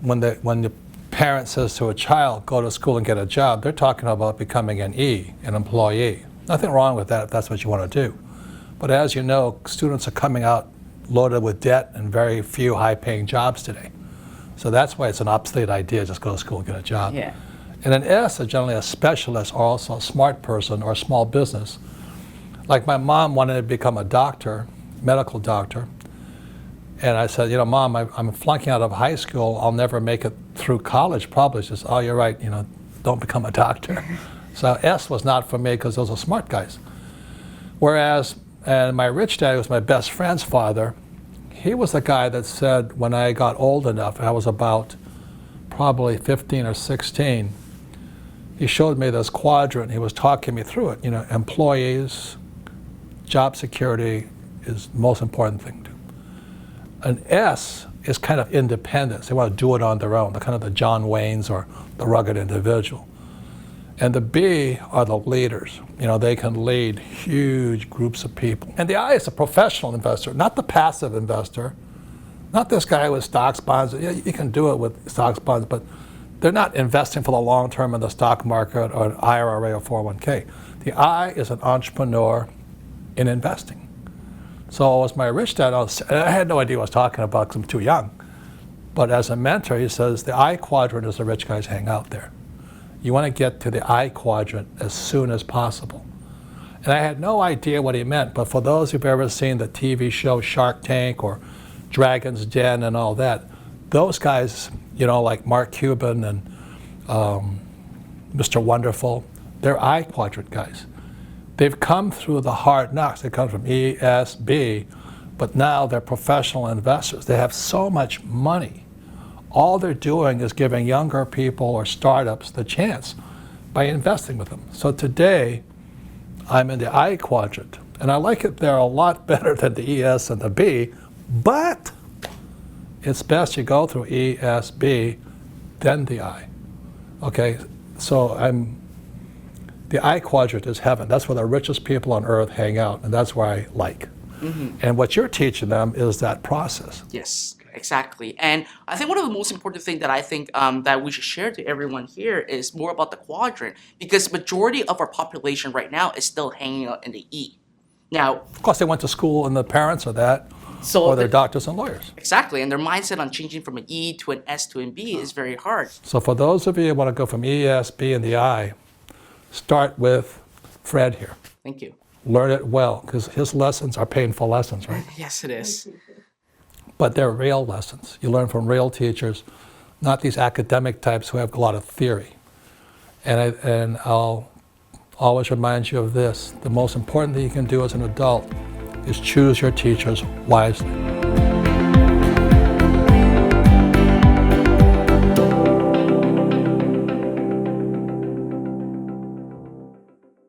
when the parent says to a child, go to school and get a job, they're talking about becoming an employee. Nothing wrong with that if that's what you want to do. But as you know, students are coming out loaded with debt and very few high-paying jobs today. So that's why it's an obsolete idea, just go to school and get a job. Yeah. And an S is generally a specialist or also a smart person or a small business. Like my mom wanted to become a doctor, medical doctor. And I said, Mom, I'm flunking out of high school. I'll never make it through college probably. She says, oh, you're right, don't become a doctor. So S was not for me because those are smart guys. Whereas, and my rich dad was my best friend's father. He was the guy that said when I got old enough, I was about probably 15 or 16, he showed me this quadrant. He was talking me through it. Employees, job security is the most important thing to do. An S is kind of independence. They want to do it on their own. They're kind of the John Waynes or the rugged individual. And the B are the leaders. They can lead huge groups of people. And the I is a professional investor, not the passive investor, not this guy with stocks, bonds. You can do it with stocks, bonds, but they're not investing for the long term in the stock market or an IRA or 401k. The I is an entrepreneur in investing. So as my rich dad, I had no idea what I was talking about because I'm too young. But as a mentor, he says the I quadrant is the rich guys hang out there. You want to get to the I quadrant as soon as possible. And I had no idea what he meant, but for those who've ever seen the TV show Shark Tank or Dragon's Den and all that, those guys, like Mark Cuban and Mr. Wonderful, they're I quadrant guys. They've come through the hard knocks. They come from E, S, B, but now they're professional investors. They have so much money. All they're doing is giving younger people or startups the chance by investing with them. So today, I'm in the I quadrant, and I like it there a lot better than the E, S, and the B, but it's best you go through E, S, B, then the I. Okay, so the I quadrant is heaven. That's where the richest people on earth hang out, and that's where I like. Mm-hmm. And what you're teaching them is that process. Yes, exactly. And I think one of the most important things that I think that we should share to everyone here is more about the quadrant, because majority of our population right now is still hanging out in the E. Now, of course, they went to school, and the parents are that, or they're doctors and lawyers. Exactly, and their mindset on changing from an E to an S to an B is very hard. So for those of you who want to go from E, S, B, and the I, start with Fred here. Thank you. Learn it well, because his lessons are painful lessons, right? Yes, it is. But they're real lessons. You learn from real teachers, not these academic types who have a lot of theory. And I'll always remind you of this. The most important thing you can do as an adult is choose your teachers wisely.